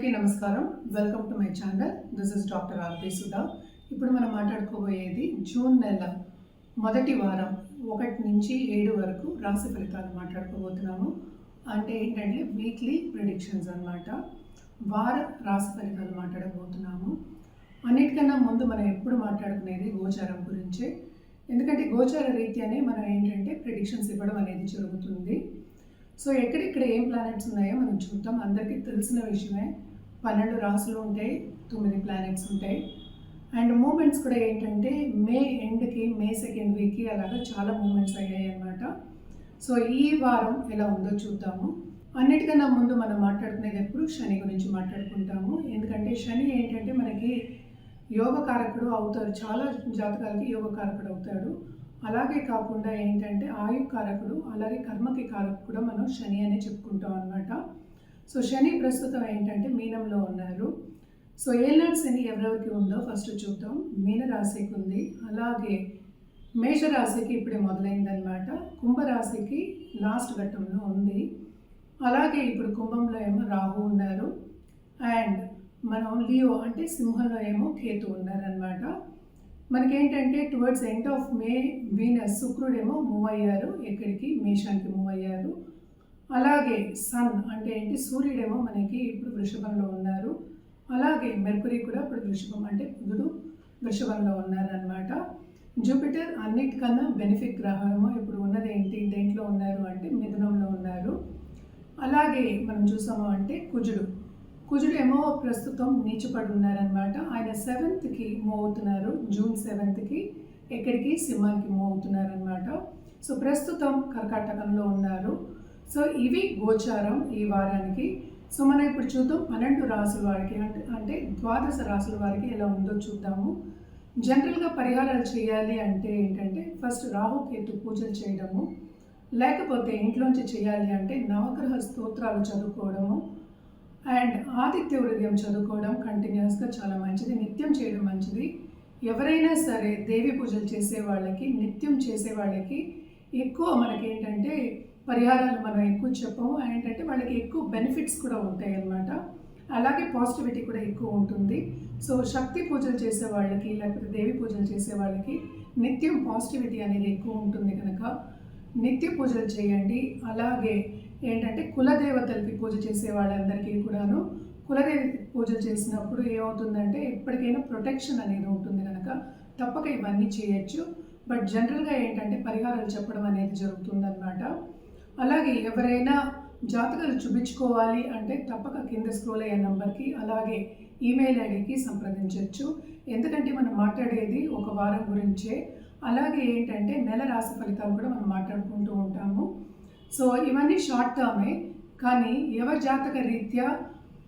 అందరికీ నమస్కారం. Welcome to my channel. This is doctor R P Sudha. ఇప్పుడు మనం మాట్లాడుకోబోయేది జూన్ నెల మొదటి వారం 1 నుంచి 7 వరకు రాశి ఫలితాలు మాట్లాడుకోబోతున్నాము. అంటే ఏంటంటే వీక్లీ ప్రెడిక్షన్స్ అన్నమాట. వార రాశి ఫలితాలు మాట్లాడబోతున్నాము. అన్నిటికన్నా ముందు మనం ఎప్పుడు మాట్లాడుకునేది గోచారం గురించే. ఎందుకంటే గోచార రీత్యానే మనం ఏంటంటే ప్రెడిక్షన్స్ ఇవ్వడం అనేది జరుగుతుంది. సో ఎక్కడెక్కడ ఏం ప్లానెట్స్ ఉన్నాయో మనం చూద్దాం. అందరికీ తెలిసిన విషయమే. 12 రాశులు ఉంటాయి, 9 ప్లానెట్స్ ఉంటాయి. అండ్ మూమెంట్స్ కూడా ఏంటంటే మే ఎండ్కి, మే 2nd వీక్కి అలాగా చాలా మూమెంట్స్ అయ్యాయి అన్నమాట. సో ఈ వారం ఎలా ఉందో చూద్దాము. అన్నిటికన్నా ముందు మనం మాట్లాడుకునేది ఎప్పుడు శని గురించి మాట్లాడుకుంటాము. ఎందుకంటే శని ఏంటంటే మనకి యోగకారకుడు అవుతారు. చాలా జాతకాలకి యోగకారకుడు అవుతాడు. అలాగే కాకుండా ఏంటంటే ఆయుకారకుడు, అలాగే కర్మకి కారకుడు కూడా మనం శని అనే చెప్పుకుంటాం అనమాట. సో శని ప్రస్తుతం ఏంటంటే మీనంలో ఉన్నారు. సో ఏళ్ళనాటి శని ఎవరెవరికి ఉందో ఫస్ట్ చూద్దాం. మీనరాశికి ఉంది, అలాగే మేషరాశికి ఇప్పుడే మొదలైందనమాట. కుంభరాశికి లాస్ట్ ఘట్టంలో ఉంది. అలాగే ఇప్పుడు కుంభంలో ఏమో రాహు ఉన్నారు. అండ్ మనం లియో అంటే సింహంలో ఏమో కేతు ఉన్నారనమాట. మనకేంటంటే towards end of May Venus శుక్రుడేమో మూవ్ అయ్యారు. ఎక్కడికి? మేషానికి మూవ్ అయ్యారు. అలాగే సన్ అంటే ఏంటి, సూర్యుడేమో మనకి ఇప్పుడు వృషభంలో ఉన్నారు. అలాగే మెర్కురీ కూడా ఇప్పుడు వృషభం అంటే బుధుడు వృషభంలో ఉన్నారనమాట. జూపిటర్ అన్నిటికన్నా బెనిఫిట్ గ్రహమేమో ఇప్పుడు ఉన్నది ఏంటి, దేంట్లో ఉన్నారు అంటే మిథునంలో ఉన్నారు. అలాగే మనం చూసాము అంటే కుజుడు ఏమో ప్రస్తుతం నీచపడి ఉన్నారనమాట. ఆయన 7th మూవ్ అవుతున్నారు. జూన్ 7th ఎక్కడికి? సింహానికి మూవ్ అవుతున్నారనమాట. సో ప్రస్తుతం కర్కాటకంలో ఉన్నారు. సో ఇవి గోచారం ఈ వారానికి. సో మనం ఇప్పుడు చూద్దాం 12 రాసుల వారికి అంటే 12 రాసుల వారికి ఎలా ఉందో చూద్దాము. జనరల్గా పరిహారాలు చేయాలి అంటే ఏంటంటే ఫస్ట్ రాహుకేతు పూజలు చేయడము, లేకపోతే ఇంట్లోంచి చేయాలి అంటే నవగ్రహ స్తోత్రాలు చదువుకోవడము అండ్ ఆదిత్య హృదయం చదువుకోవడం కంటిన్యూస్గా చాలా మంచిది. నిత్యం చేయడం మంచిది. ఎవరైనా సరే దేవి పూజలు చేసే వాళ్ళకి, నిత్యం చేసే వాళ్ళకి ఎక్కువ మనకి ఏంటంటే పరిహారాలు మనం ఎక్కువ చెప్పము. ఏంటంటే వాళ్ళకి ఎక్కువ బెనిఫిట్స్ కూడా ఉంటాయి అన్నమాట. అలాగే పాజిటివిటీ కూడా ఎక్కువ ఉంటుంది. సో శక్తి పూజలు చేసే వాళ్ళకి, లేకపోతే దేవి పూజలు చేసే వాళ్ళకి నిత్యం పాజిటివిటీ అనేది ఎక్కువ ఉంటుంది కనుక నిత్య పూజలు చేయండి. అలాగే ఏంటంటే కులదేవతలకి పూజ చేసే వాళ్ళందరికీ కూడాను కులదేవి పూజలు చేసినప్పుడు ఏమవుతుందంటే ఎప్పటికైనా ప్రొటెక్షన్ అనేది ఉంటుంది కనుక తప్పక ఇవన్నీ చేయొచ్చు. బట్ జనరల్గా ఏంటంటే పరిహారాలు చెప్పడం అనేది జరుగుతుందన్నమాట. అలాగే ఎవరైనా జాతకాలు చూపించుకోవాలి అంటే తప్పక కింద స్క్రోల్ అయ్యే నెంబర్కి, అలాగే ఈమెయిల్ ఐడికి సంప్రదించవచ్చు. ఎందుకంటే మనం మాట్లాడేది ఒక వారం గురించే. అలాగే ఏంటంటే నెల రాశి ఫలితాలు కూడా మనం మాట్లాడుకుంటూ ఉంటాము. సో ఇవన్నీ షార్ట్ టర్మే, కానీ ఎవరి జాతక రీత్యా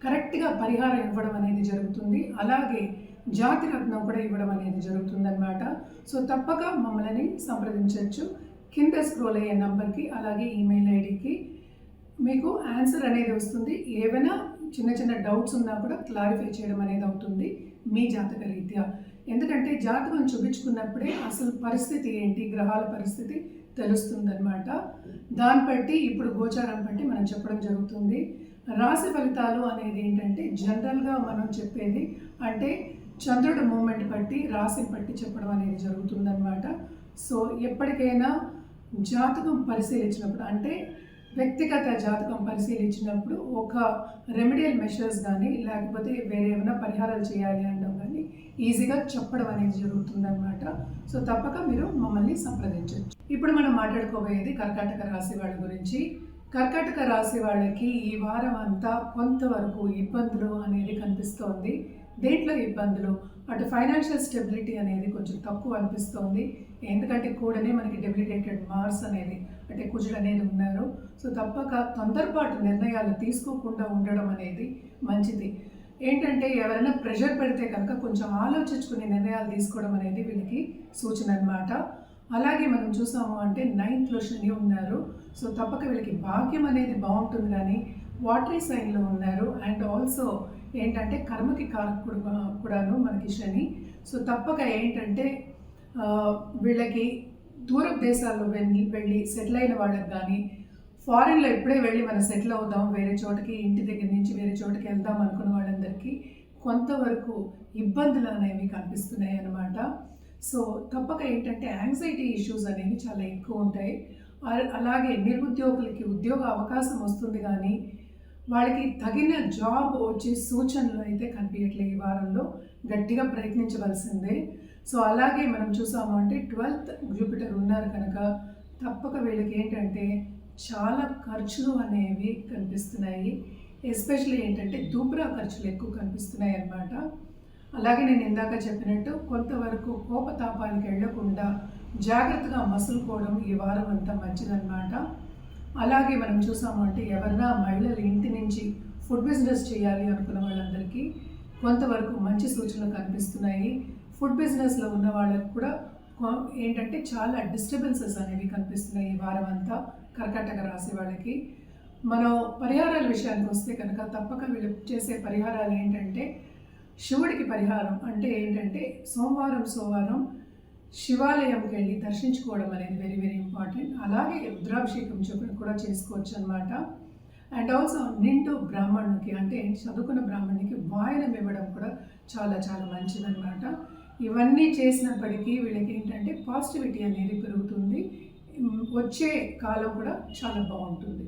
కరెక్ట్గా పరిహారం ఇవ్వడం అనేది జరుగుతుంది. అలాగే జాతి రత్నం కూడా ఇవ్వడం అనేది జరుగుతుంది అనమాట. సో తప్పక మమ్మల్ని సంప్రదించవచ్చు కింద స్క్రోల్ అయ్యే నెంబర్కి, అలాగే ఈమెయిల్ ఐడికి. మీకు ఆన్సర్ అనేది వస్తుంది. ఏవైనా చిన్న చిన్న డౌట్స్ ఉన్నా కూడా క్లారిఫై చేయడం అనేది అవుతుంది మీ జాతక రీత్యా. ఎందుకంటే జాతకం చూపించుకున్నప్పుడే అసలు పరిస్థితి ఏంటి, గ్రహాల పరిస్థితి తెలుస్తుందన్నమాట. దాన్ని బట్టి ఇప్పుడు గోచారం బట్టి మనం చెప్పడం జరుగుతుంది. రాశి ఫలితాలు అనేది ఏంటంటే జనరల్గా మనం చెప్పేది అంటే చంద్రుడు మూమెంట్ బట్టి, రాశిని బట్టి చెప్పడం అనేది జరుగుతుందన్నమాట. సో ఎప్పటికైనా జాతకం పరిశీలించినప్పుడు అంటే వ్యక్తిగత జాతకం పరిశీలించినప్పుడు ఒక రెమెడియల్ మెషర్స్ కానీ, లేకపోతే వేరే ఏమైనా పరిహారాలు చేయాలి అనడం కానీ ఈజీగా చెప్పడం అనేది జరుగుతుందన్నమాట. సో తప్పక మీరు మమ్మల్ని సంప్రదించవచ్చు. ఇప్పుడు మనం మాట్లాడుకోబోయేది కర్కాటక రాశి వాళ్ళ గురించి. కర్కాటక రాశి వాళ్ళకి ఈ వారం అంతా కొంతవరకు ఇబ్బందులు అనేది కనిపిస్తోంది. దేంట్లో ఇబ్బందులు? అటు ఫైనాన్షియల్ స్టెబిలిటీ అనేది కొంచెం తక్కువ అనిపిస్తోంది. ఎందుకంటే కూడానే మనకి డెబిలిటేటెడ్ మార్స్ అనేది అంటే కుజుడు అనేది ఉన్నారు. సో తప్పక తొందరపాటు నిర్ణయాలు తీసుకోకుండా ఉండడం అనేది మంచిది. ఏంటంటే ఎవరైనా ప్రెషర్ పెడితే కనుక కొంచెం ఆలోచించుకునే నిర్ణయాలు తీసుకోవడం అనేది వీళ్ళకి సూచన అనమాట. అలాగే మనం చూసాము అంటే 9th శని ఉన్నారు. సో తప్పక వీళ్ళకి భాగ్యం అనేది బాగుంటుంది, కానీ వాటరీ సైన్లో ఉన్నారు. అండ్ ఆల్సో ఏంటంటే కర్మకి కారకుడు కూడాను మనకి శని. సో తప్పక ఏంటంటే వీళ్ళకి దూర దేశాల్లో వెళ్ళి సెటిల్ అయిన వాళ్ళకి కానీ ఫారిన్లో ఇప్పుడే వెళ్ళి మనం సెటిల్ అవుదాం, వేరే చోటకి ఇంటి దగ్గర నుంచి వేరే చోటకి వెళ్దాం అనుకున్న వాళ్ళందరికీ కొంతవరకు ఇబ్బందులు అనేవి కనిపిస్తున్నాయి అన్నమాట. సో తప్పక ఏంటంటే యాంగ్జైటీ ఇష్యూస్ అనేవి చాలా ఎక్కువ ఉంటాయి. అలాగే నిరుద్యోగులకి ఉద్యోగ అవకాశం వస్తుంది కానీ వాళ్ళకి తగిన జాబ్ వచ్చే సూచనలు అయితే కనిపించట్లేదు ఈ వారంలో. గట్టిగా ప్రయత్నించవలసిందే. సో అలాగే మనం చూసాము అంటే 12th జూపిటర్ ఉన్నారు కనుక తప్పక వీళ్ళకి ఏంటంటే చాలా ఖర్చులు అనేవి కనిపిస్తున్నాయి. ఎస్పెషల్లీ ఏంటంటే దూబ్రా ఖర్చులు ఎక్కువ కనిపిస్తున్నాయి అన్నమాట. అలాగే నేను ఇందాక చెప్పినట్టు కొంతవరకు కోపతాపానికి వెళ్లకుండా జాగ్రత్తగా మసులుకోవడం ఈ వారం అంతా మంచిదన్నమాట. అలాగే మనం చూసాము అంటే ఎవరైనా మహిళలు ఇంటి నుంచి ఫుడ్ బిజినెస్ చేయాలి అనుకున్న వాళ్ళందరికీ కొంతవరకు మంచి సూచనలు కనిపిస్తున్నాయి. ఫుడ్ బిజినెస్లో ఉన్న వాళ్ళకి కూడా ఏంటంటే చాలా డిస్టర్బెన్సెస్ అనేవి కనిపిస్తున్నాయి ఈ వారం అంతా కర్కాటక రాశి వాళ్ళకి. మనం పరిహారాల విషయానికి వస్తే కనుక తప్పక వీళ్ళు చేసే పరిహారాలు ఏంటంటే శివుడికి పరిహారం అంటే ఏంటంటే సోమవారం శివాలయంకి వెళ్ళి దర్శించుకోవడం అనేది వెరీ వెరీ ఇంపార్టెంట్. అలాగే రుద్రాభిషేకం కూడా చేసుకోవచ్చు అనమాట. అండ్ ఆల్సో నిండు బ్రాహ్మణునికి అంటే చదువుకున్న బ్రాహ్మణునికి వాయనం ఇవ్వడం కూడా చాలా చాలా మంచిదన్నమాట. ఇవన్నీ చేసినప్పటికీ వీళ్ళకి ఏంటంటే పాజిటివిటీ అనేది పెరుగుతుంది. వచ్చే కాలం కూడా చాలా బాగుంటుంది.